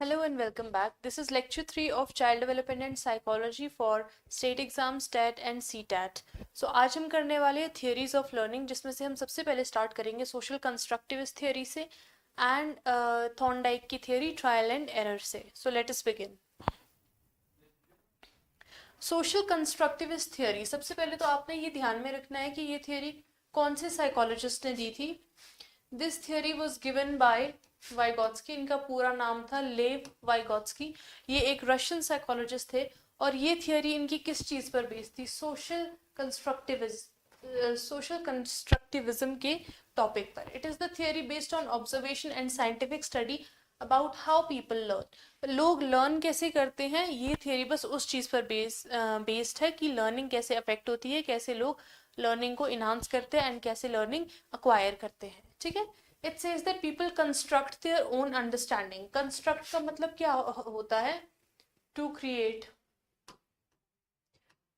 Hello and welcome back. This is lecture 3 of Child Development and Psychology for State Exams, TET and CTAT. So आज हम करने वाले हैं Theories of Learning, जिसमें से हम सबसे पहले स्टार्ट करेंगे Social Constructivist Theory से and Thorndike की Theory Trial and Error से. So let us begin. Social Constructivist Theory, सबसे पहले तो आपने ये ध्यान में रखना है कि ये theory कौन से psychologist ने दी थी. This theory was given by Vygotsky. इनका पूरा नाम था लेव वाइगोत्स्की. ये एक रशियन साइकोलॉजिस्ट थे और ये थियोरी इनकी किस चीज पर बेस्ड थी? सोशल कंस्ट्रक्टिविज्म के टॉपिक पर. It is the theory based on observation and scientific study about how people learn. लोग लर्न कैसे करते हैं, ये थियोरी बस उस चीज पर बेस्ड है कि लर्निंग कैसे अफेक्ट होती है, कैसे लोग लर्निंग को इनहांस करते हैं एंड कैसे लर्निंग अक्वायर करते हैं. ठीक है. It says that people construct their own understanding. Construct का मतलब क्या होता है? To create.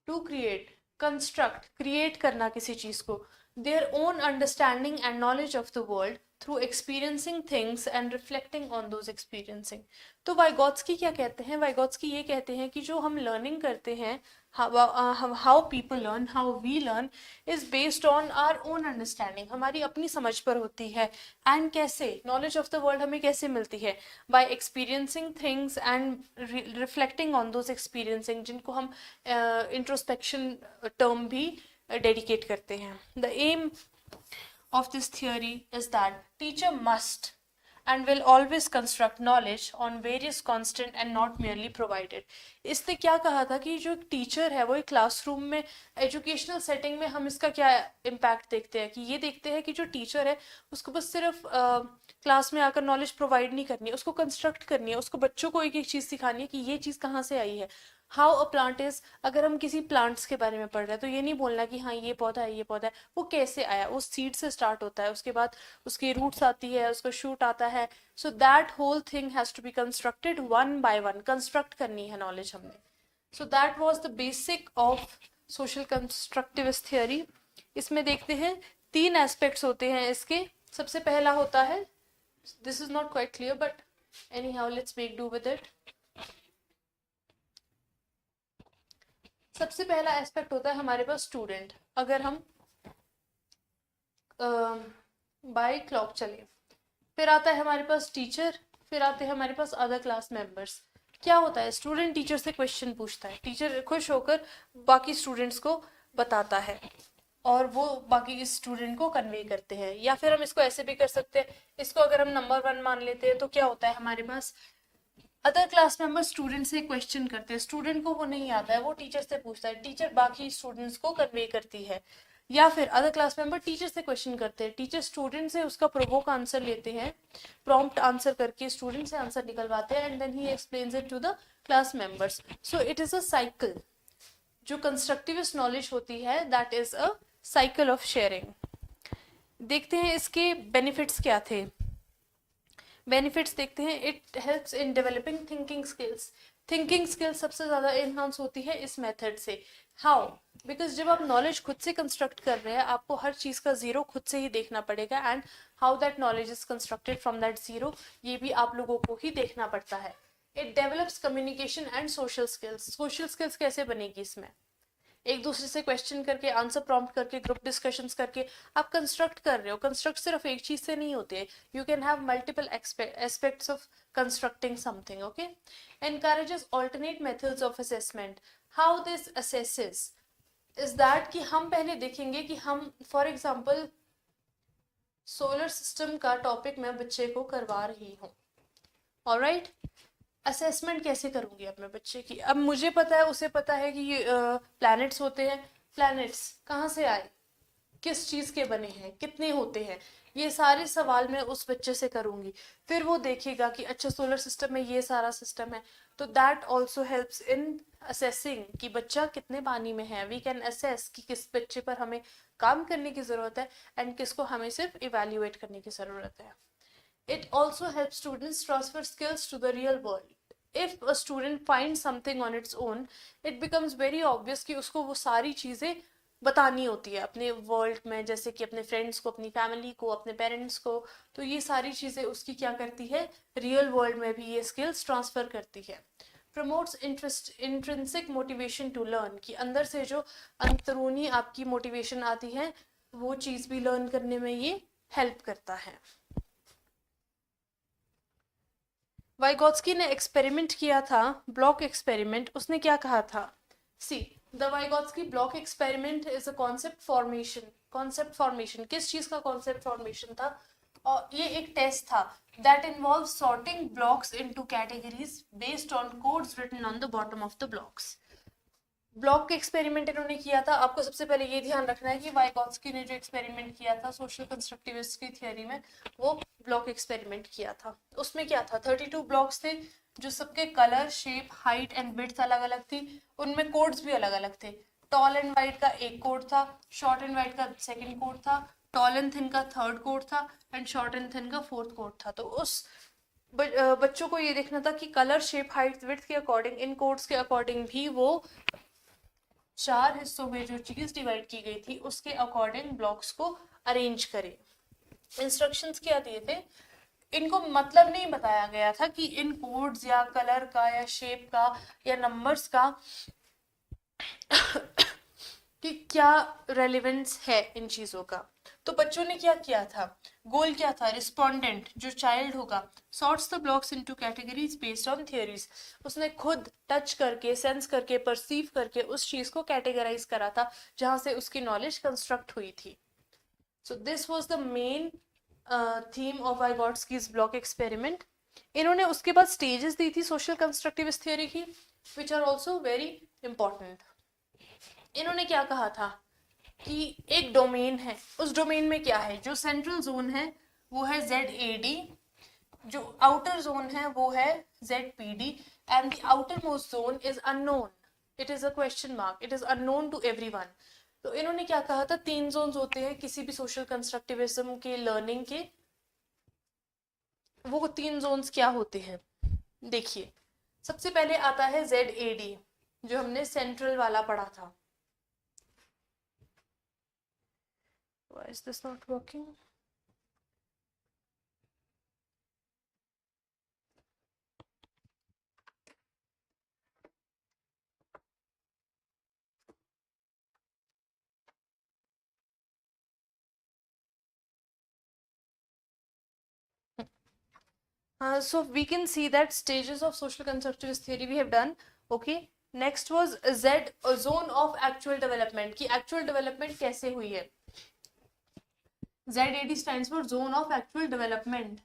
To create. Construct. Create करना किसी चीज को. Their own understanding and knowledge of the world through experiencing things and reflecting on those experiencing. तो वाइगोत्स्की क्या कहते हैं? वाइगोत्स्की ये कहते हैं कि जो हम लर्निंग करते हैं, how people learn, how we learn is based on our own understanding. हमारी अपनी समझ पर होती है. and कैसे knowledge of the world हमें कैसे मिलती है? by experiencing things and reflecting on those experiencing, जिनको हम introspection term भी dedicate करते हैं. the aim of this theory is that teacher must and will always construct knowledge on various constant and not merely provided. इसने क्या कहा था कि जो टीचर है वो एक क्लासरूम में, एजुकेशनल सेटिंग में हम इसका क्या इम्पैक्ट देखते हैं कि ये देखते हैं कि जो टीचर है उसको बस सिर्फ क्लास में आकर नॉलेज प्रोवाइड नहीं करनी है, उसको कंस्ट्रक्ट करनी है, उसको बच्चों को एक एक चीज़ सिखानी है कि ये चीज़ कहाँ से आई है. हाउ अ प्लांट इज, अगर हम किसी प्लांट्स के बारे में पढ़ रहे हैं तो ये नहीं बोलना कि हाँ ये पौधा है, ये पौधा है. वो कैसे आया, वो सीड से स्टार्ट होता है, उसके बाद उसकी रूट्स आती है, उसका शूट आता है. So that whole thing has to be constructed one by one. Construct करनी है नॉलेज हमने. So that was the basic of social constructivist theory. इसमें देखते हैं 3 एस्पेक्ट्स होते हैं इसके. सबसे पहला होता है, this is not quite clear but any how let's make do with it. सबसे पहला एस्पेक्ट होता है हमारे पास स्टूडेंट. अगर हम बाय क्लॉक चले, फिर आता है हमारे पास टीचर, फिर आते हैं हमारे पास अदर क्लास मेंबर्स. क्या होता है? स्टूडेंट टीचर से क्वेश्चन पूछता है, टीचर खुश होकर बाकी स्टूडेंट्स को बताता है और वो बाकी स्टूडेंट को कन्वे करते हैं. या फिर हम इसको ऐसे भी कर सकते हैं, इसको अगर हम नंबर 1 मान लेते हैं तो क्या होता है हमारे पास अदर क्लास मेंबर स्टूडेंट से क्वेश्चन करते हैं, स्टूडेंट को वो नहीं आता है, वो टीचर से पूछता है, टीचर बाकी स्टूडेंट्स को कन्वे करती है. या फिर अदर क्लास मेंबर टीचर से क्वेश्चन करते हैं, टीचर स्टूडेंट से उसका प्रोवोक आंसर लेते हैं, प्रॉम्प्ट आंसर करके स्टूडेंट से आंसर निकलवाते हैं and then he explains it to the class members. So it is a cycle. जो कंस्ट्रक्टिविस्ट नॉलेज होती है that is a cycle of sharing. देखते हैं इसके बेनिफिट्स क्या थे. बेनिफिट्स देखते हैं. It helps in developing thinking skills. Thinking skills सबसे ज़्यादा इन्हांस होती है इस मेथड से. हाउ? बिकॉज जब आप नॉलेज खुद से कंस्ट्रक्ट कर रहे हैं, आपको हर चीज़ का जीरो खुद से ही देखना पड़ेगा and how that knowledge is constructed from that zero, ये भी आप लोगों को ही देखना पड़ता है. It develops communication and social skills. Social skills कैसे बनेगी इसमें? एक दूसरे से क्वेश्चन करके, आंसर प्रॉम्प्ट करके, ग्रुप डिस्कशंस करके आप कंस्ट्रक्ट कर रहे हो. कंस्ट्रक्ट सिर्फ एक चीज से नहीं होते, you can have multiple aspects of constructing something. Okay. Encourages alternate methods of assessment. How this assesses is that कि हम पहले देखेंगे कि हम फॉर एग्जाम्पल सोलर सिस्टम का टॉपिक मैं बच्चे को करवा रही हूँ. ऑलराइट. असेसमेंट कैसे करूंगी अपने बच्चे की? अब मुझे पता है, उसे पता है कि ये प्लैनेट्स होते हैं. प्लैनेट्स कहाँ से आए, किस चीज के बने हैं, कितने होते हैं, ये सारे सवाल मैं उस बच्चे से करूंगी. फिर वो देखेगा कि अच्छा सोलर सिस्टम में ये सारा सिस्टम है. तो that also helps in assessing कि बच्चा कितने पानी में है. वी कैन असेस कि किस बच्चे पर हमें काम करने की जरूरत है एंड किसको हमें सिर्फ इवेल्युएट करने की जरूरत है. It also helps students transfer skills to the real world. If a student finds something on its own, it becomes very obvious कि उसको वो सारी चीज़ें बतानी होती है अपने वर्ल्ड में, जैसे कि अपने फ्रेंड्स को, अपनी फैमिली को, अपने पेरेंट्स को। तो ये सारी चीज़ें उसकी क्या करती है, रियल वर्ल्ड में भी ये स्किल्स ट्रांसफ़र करती है। Promotes intrinsic motivation to learn, कि अंदर से जो अंदरूनी आपकी मोटिवेशन आती है वो चीज़ भी लर्न करने में ये हेल्प करता है। वाइगोत्स्की ने एक्सपेरिमेंट किया था, ब्लॉक एक्सपेरिमेंट। उसने क्या कहा था, see the Vygotsky block experiment is a concept formation. Concept formation किस चीज का कॉन्सेप्ट फॉर्मेशन था, और ये एक टेस्ट था that involve sorting blocks into categories based on codes written on the bottom of the blocks. Block experiment इन्होंने किया था। आपको सबसे पहले ये ध्यान रखना है कि वाइगोत्स्की ने जो एक्सपेरिमेंट किया था सोशल कंस्ट्रक्टिविस्ट की थियोरी में, वो ब्लॉक एक्सपेरिमेंट किया था। उसमें क्या था, 32 ब्लॉक्स थे जो सबके colour, shape, height and width अलग अलग थी। उनमें कोड्स भी अलग अलग थे। टॉल एंड वाइड का एक कोड था, शॉर्ट एंड वाइड का सेकेंड कोड था, टॉल एंड थिन का थर्ड कोड था, एंड शॉर्ट एंड थिन का फोर्थ कोड था। तो उस बच्चों को ये देखना था कि कलर, शेप, हाइट, विड्थ के अकॉर्डिंग, इन कोड्स के अकॉर्डिंग भी वो 4 हिस्सों में जो चीज डिवाइड की गई थी उसके अकॉर्डिंग ब्लॉक्स को अरेंज करें। इंस्ट्रक्शंस क्या दिए थे, इनको मतलब नहीं बताया गया था कि इन कोड्स या कलर का या शेप का या नंबर्स का कि क्या रेलेवेंस है इन चीजों का। तो बच्चों ने क्या किया था, गोल क्या था, रिस्पोंडेंट जो चाइल्ड होगा sorts the blocks into categories based on theories. उसने खुद टच करके, सेंस करके, परसीव करके उस चीज को कैटेगराइज करा था जहां से उसकी नॉलेज कंस्ट्रक्ट हुई थी। So this was the main theme of Vygotsky's block experiment. इन्होंने उसके बाद स्टेजेस दी थी सोशल कंस्ट्रक्टिविस्ट थ्योरी की, which are also very important. इन्होंने क्या कहा था कि एक डोमेन है, उस डोमेन में क्या है, जो सेंट्रल जोन है वो है ZAD, जो आउटर जोन है वो है ZPD, and the outer most zone is unknown, it is a question mark, it is unknown to everyone. तो इन्होंने क्या कहा था, 3 जोन्स होते हैं किसी भी सोशल कंस्ट्रक्टिविज्म के लर्निंग के। वो 3 जोन्स क्या होते हैं, देखिए सबसे पहले आता है ZAD, जो हमने सेंट्रल वाला पढ़ा था। Why is this not working? So we can see that stages of social constructivist theory we have done. Okay. Next was Z, zone of actual development, कि actual development कैसे हुई है। ZAD stands for zone of actual development.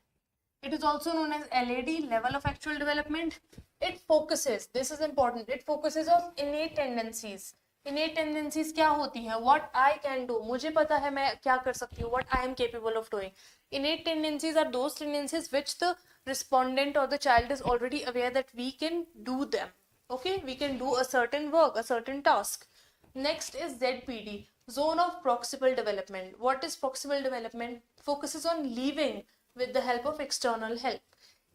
It is also known as LAD, level of actual development. It focuses, this is important, it focuses on innate tendencies. Innate tendencies क्या होती है, what I can do, मुझे पता है मैं क्या कर सकती हूँ, what I am capable of doing. Innate tendencies are those tendencies which the respondent or the child is already aware that we can do them. Okay, we can do a certain work, a certain task. Next is ZPD, zone of proximal development. What is proximal development? Focuses on living with the help of external help.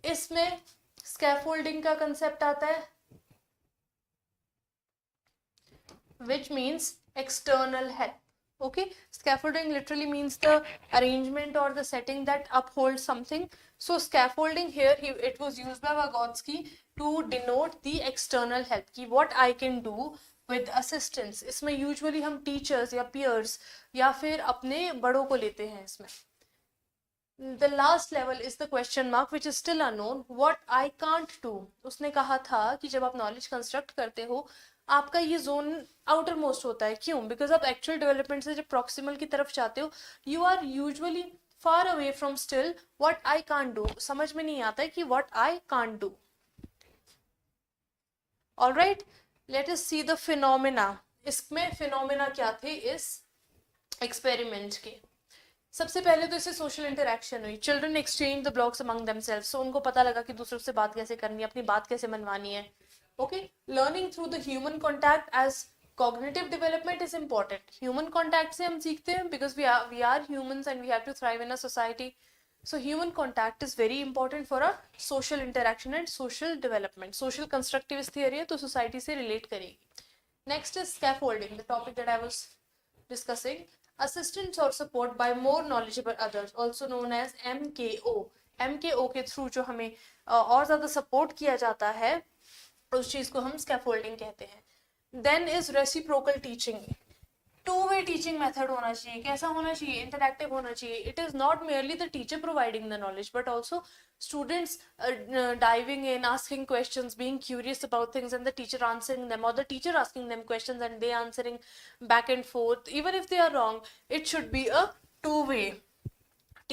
इसमें scaffolding का concept आता है, which means external help. Okay, scaffolding literally means the arrangement or the setting that upholds something. So scaffolding here, it was used by Vygotsky to denote the external help, कि what I can do with assistance. इसमें usually हम teachers या peers या फिर अपने बड़ों को लेते हैं इसमें. The last level is the question mark, which is still unknown. What I can't do. उसने कहा था कि जब आप knowledge construct करते हो, आपका ये जोन आउटर मोस्ट होता है। क्यों? बिकॉज आप एक्चुअल डेवलपमेंट से जब प्रॉक्सिमल की तरफ जाते हो, you are usually far away from still what I can't do. समझ में नहीं आता है कि what I can't do. Alright, let us see the phenomena. इसमें फिनोमेना क्या थे इस एक्सपेरिमेंट के। सबसे पहले तो इससे सोशल इंटरेक्शन हुई। Children exchange the blocks among themselves, so उनको पता लगा कि दूसरों से बात कैसे करनी है, अपनी बात कैसे मनवानी है। Okay, learning through the human contact as cognitive development is important. Human contact से हम सीखते हैं because we are humans and we have to thrive in a society. So human contact is very important for our social interaction and social development. Social constructivist theory है तो society से relate करेगी. Next is scaffolding, the topic that I was discussing assistance or support by more knowledgeable others, also known as MKO. MKO के through जो हमें और ज़्यादा support किया जाता है उस चीज़ को हम स्कैफोल्डिंग कहते हैं. Then is reciprocal teaching. Two way teaching method होना चाहिए. कैसा होना चाहिए? इंटरैक्टिव होना चाहिए. It is not merely the teacher providing the knowledge but also students diving in, asking questions, being curious about things, and the teacher answering them, or the teacher asking them questions and they answering back and forth. Even if they are wrong, it should be a two-way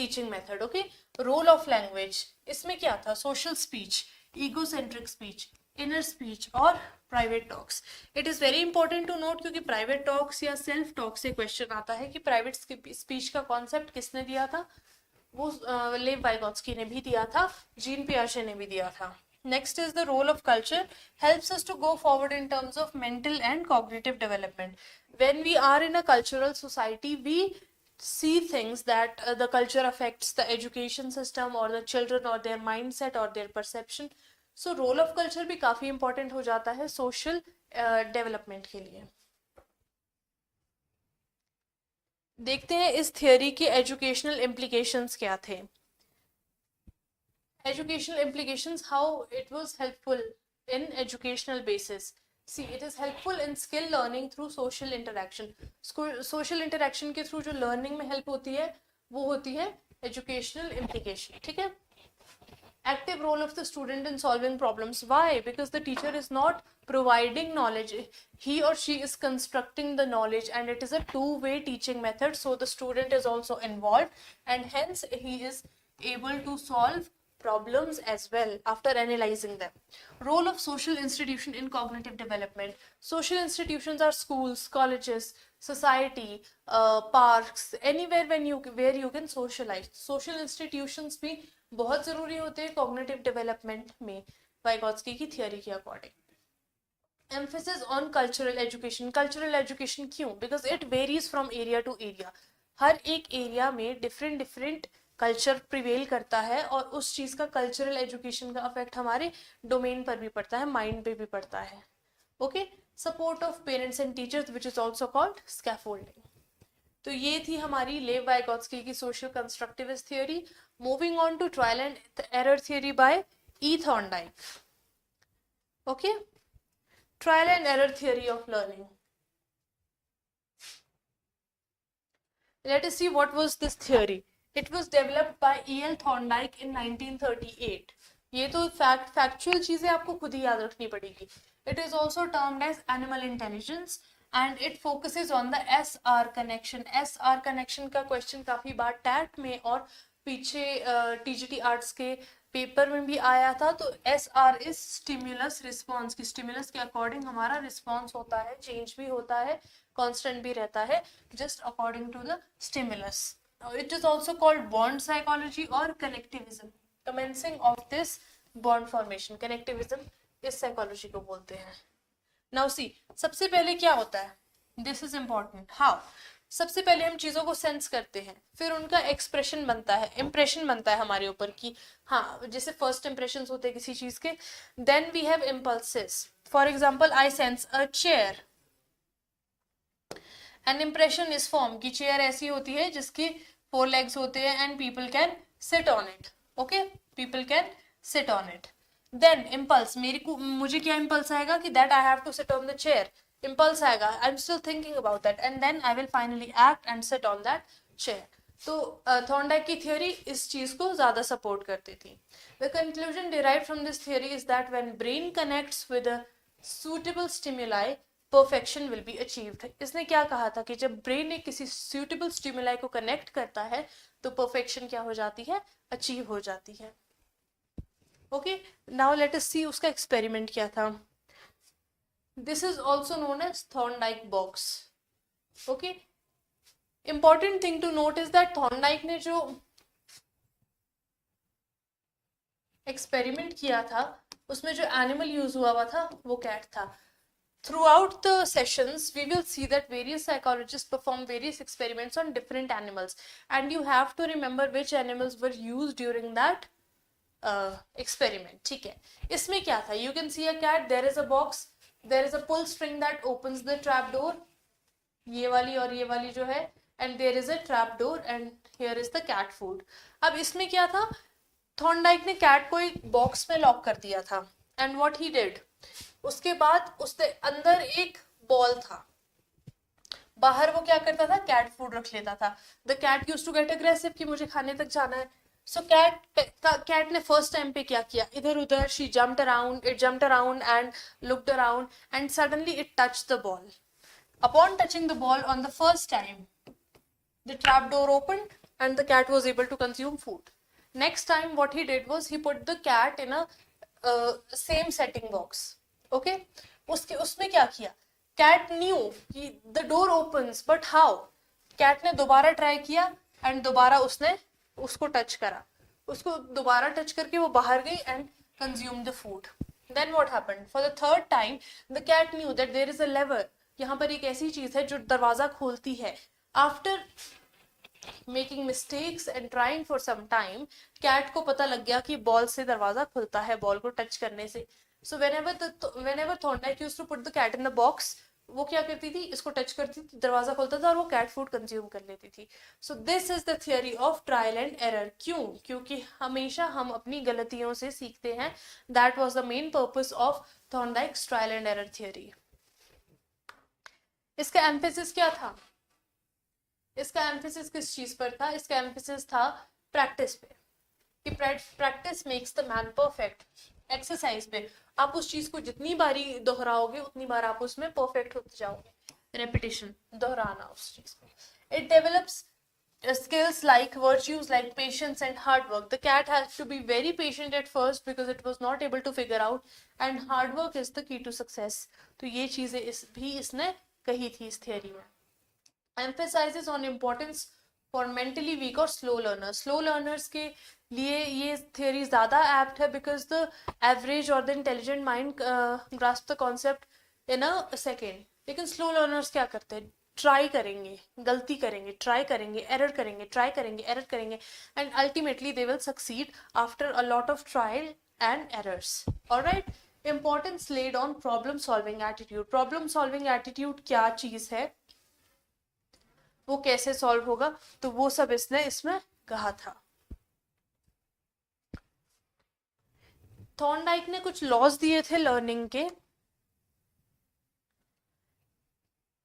teaching method. Okay. Role of language. इसमें क्या था? Social speech, egocentric speech, inner speech और private talks. It is very important to note क्योंकि private talks या self talk से question आता है कि private speech का concept किसने दिया था? वो लेव वाइगोत्स्की ने भी दिया था, जीन पियाजे ने भी दिया था. Next is the role of culture helps us to go forward in terms of mental and cognitive development. When we are in a cultural society, we see things that the culture affects the education system or the children or their mindset or their perception. So role of culture भी काफी important हो जाता है social development के लिए. देखते हैं इस थियोरी के एजुकेशनल इम्प्लीकेशंस क्या थे. Educational implications, how it was helpful in educational basis. See, it is helpful in skill learning through social interaction. Social interaction के थ्रू जो लर्निंग में हेल्प होती है वो होती है एजुकेशनल इम्प्लीकेशन. ठीक है. Active role of the student in solving problems. Why? Because the teacher is not providing knowledge, he or she is constructing the knowledge, and it is a two-way teaching method, so the student is also involved and hence he is able to solve problems as well after analyzing them. Role of social institution in cognitive development. Social institutions are schools, colleges, society, parks, anywhere where you can socialize. Social institutions भी बहुत जरूरी होते हैं cognitive development में Vygotsky की theory के according. Emphasis on cultural education. Cultural education क्यों? Because it varies from area to area. हर एक एरिया में डिफरेंट कल्चर प्रिवेल करता है और उस चीज का कल्चरल एजुकेशन का इफेक्ट हमारे डोमेन पर भी पड़ता है, माइंड पे भी पड़ता है. Okay. Support of parents and teachers which is also called scaffolding. तो ये थी हमारी लेव वाइगोत्स्की की social constructivist theory. Moving on to trial and error theory by E Thorndike. Okay. Trial and error theory of learning. Let us see what was this theory. It was developed by E.L. Thorndike in 1938. ये तो factual चीजें आपको खुद ही याद रखनी पड़ेगी. It is also termed as animal intelligence and it focuses on the SR connection. SR connection का question काफी बार टैट में और पीछे TGT आर्ट्स के पेपर में भी आया था. तो SR इज स्टिमुलस रिस्पॉन्स. की स्टिमुलस के अकॉर्डिंग हमारा रिस्पॉन्स होता है, चेंज भी होता है, कांस्टेंट भी रहता है, just according to the stimulus. It is also called bond psychology और connectivism. Commencing of this bond formation, connectivism इस साइकोलॉजी को बोलते हैं. नाउ सी, सबसे पहले क्या होता है? This is important. हाउ? सबसे पहले हम चीजों को सेंस करते हैं, फिर उनका एक्सप्रेशन बनता है, इंप्रेशन बनता है हमारे ऊपर कि हाँ, जैसे फर्स्ट इंप्रेशंस होते हैं किसी चीज के. Then we have impulses. For example, I sense a chair. An impression is form कि चेयर ऐसी होती है जिसके 4 legs होते हैं and people can sit on it. Okay, people can sit on it. Then impulse, मुझे क्या इम्पल्स आएगा कि that I have to sit on the chair. Impulse आएगा, I am still thinking about that and then I will finally act and sit on that chair. तो Thorndike की theory इस चीज को ज्यादा सपोर्ट करती थी. The conclusion derived from this theory is that when brain connects with a suitable stimuli, perfection will be achieved. इसने क्या कहा था कि जब ब्रेन एक किसी suitable stimuli को कनेक्ट करता है तो perfection क्या हो जाती है? अचीव हो जाती है. Okay, now let us see उसका एक्सपेरिमेंट क्या था. This is also known as Thorndike box. Okay, important thing to note is that Thorndike ने जो एक्सपेरिमेंट किया था उसमें जो एनिमल यूज हुआ था वो कैट था. Throughout the sessions, we will see that various psychologists perform various experiments on different animals, and you have to remember which animals were used during that experiment. ठीक है, इसमें क्या था? You can see a cat, there is a box, there is a pull string that opens the trap door, ये वाली और ये वाली जो है, and there is a trap door and here is the cat food. अब इसमें क्या था, थॉर्नडाइक ने कैट को एक बॉक्स में लॉक कर दिया था, एंड व्हाट ही डिड, उसके बाद उसके अंदर एक बॉल था, बाहर वो क्या करता था, कैट फूड रख लेता था। The cat used to get aggressive कि मुझे खाने तक जाना है। सो कैट ने फर्स्ट टाइम पे क्या किया, इधर उधर she jumped around and looked around and suddenly it touched the ball. Upon touching the ball on the first time, the trap door opened and the cat was able to consume food. Next time what he did was he put the cat in a same setting box. Okay, उसके उसमें क्या किया, cat knew कि the door opens but how, cat ने दोबारा try किया and दोबारा उसने उसको टच करा, उसको दोबारा टच करके वो बाहर गई and consumed the food. Then what happened, for the third time the cat knew that there is a lever, यहाँ पर एक ऐसी चीज है जो दरवाजा खोलती है। After making mistakes and trying for some time, cat को पता लग गया कि बॉल से दरवाजा खुलता है, बॉल को टच करने से। So whenever Thorndyke used to put the cat in the box, वो क्या करती थी, इसको टच करती थी, दरवाजा खुलता था और वो कैट फूड कंज्यूम कर लेती थी। So this is the theory of trial and error. क्यों, क्योंकि हमेशा हम अपनी गलतियों से सीखते हैं। That was the main purpose of Thorndike's trial and error theory. इसका एम्फेसिस क्या था, इसका एम्फेसिस किस चीज पर था, इसका एम्फेसिस था प्रैक्टिस पे, कि practice makes the man perfect. Exercise पे आप उस चीज को जितनी बारी दोहराओगे उतनी बार आप उसमें परफेक्ट होते जाओगे। रेपिटेशन, दोहराना उस चीज को। It develops skills like virtues like patience and hard work. The cat has to be very patient at first because it was not able to figure out, and hard work is the key to success. तो ये चीजें इसने कही थी इस theory में। emphasizes on importance for mentally weak or slow learners. Slow learners के लिए ये theory ज़्यादा apt है because the average or the intelligent mind grasp the concept in a second. लेकिन slow learners क्या करते हैं, ट्राई करेंगे, गलती करेंगे, ट्राई करेंगे, एरर करेंगे, ट्राई करेंगे, एरर करेंगे, and ultimately they will succeed after a lot of trial and errors. Alright, importance laid on problem solving attitude. Problem solving attitude क्या चीज है, वो कैसे सॉल्व होगा, तो वो सब इसने इसमें कहा था। थॉर्नडाइक ने कुछ लॉज दिए थे लर्निंग के।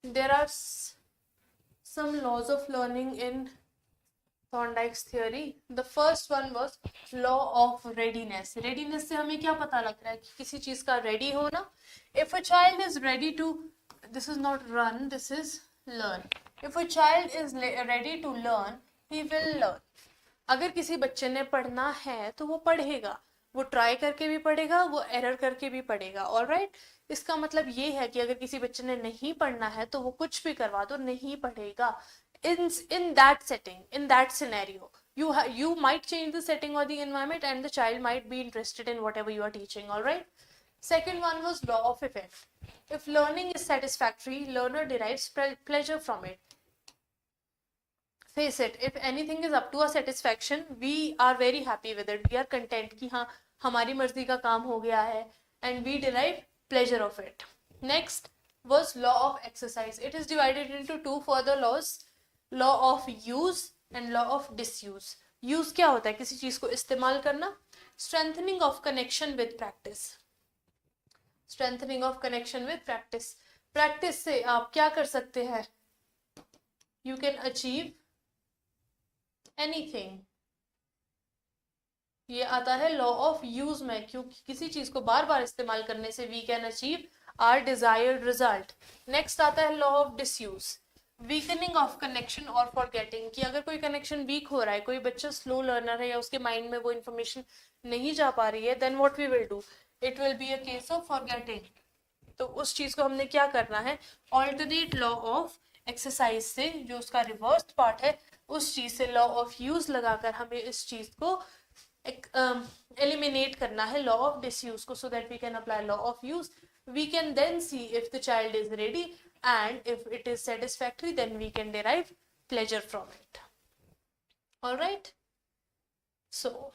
There are some laws of learning in Thorndike's theory. The first one was law of readiness. Readiness से हमें क्या पता लग रहा है कि किसी चीज का ready होना। If a child is ready to, this is not run, this is learn. If a child is ready to learn, he will learn. अगर किसी बच्चे ने पढ़ना है तो वो पढ़ेगा, वो ट्राई करके भी पढ़ेगा, वो एरर करके भी पढ़ेगा। ऑलराइट, इसका मतलब ये है कि अगर किसी बच्चे ने नहीं पढ़ना है तो वो कुछ भी करवा दो, नहीं पढ़ेगा। in that setting, in that scenario, you might change the setting or the environment and the child might be interested in whatever you are teaching. All right, second one was law of effect. If learning is satisfactory, learner derives pleasure from it. Face it, if anything is up to our satisfaction, we are very happy with it, we are content कि हाँ हमारी मर्जी का काम हो गया है, and we derive pleasure of it. Next was law of exercise. It is divided into two further laws, law of use and law of disuse. Use क्या होता है, किसी चीज को इस्तेमाल करना। Strengthening of connection with practice. Strengthening of connection with practice. Practice से आप क्या कर सकते हैं, you can achieve anything. ये आता है लॉ ऑफ यूज में, क्योंकि किसी चीज को बार बार इस्तेमाल करने से we can achieve our desired result. Next आता है law of disuse, weakening of connection और फॉरगेटिंग, कि अगर कोई कनेक्शन वीक हो रहा है, कोई बच्चा स्लो लर्नर है या उसके माइंड में वो इन्फॉर्मेशन नहीं जा पा रही है, then what we will do, it will be a case of forgetting. तो उस चीज को हमने क्या करना है, ऑल्टरनेट लॉ ऑफ एक्सरसाइज से, जो उसका रिवर्स पार्ट है, उस चीज से लॉ ऑफ यूज लगाकर हमें इस चीज को eliminate करना है, law of disuse को, so that we can apply law of use. We can then see if the child is ready, and if it is satisfactory, then we can derive pleasure from it. All right, so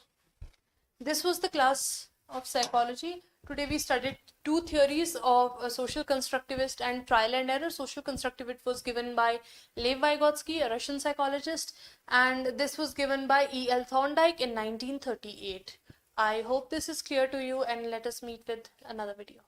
this was the class of psychology. Today we studied two theories of social constructivist and trial and error. Social constructivist was given by Lev Vygotsky, a Russian psychologist, and this was given by E.L. Thorndike in 1938. I hope this is clear to you, and let us meet with another video.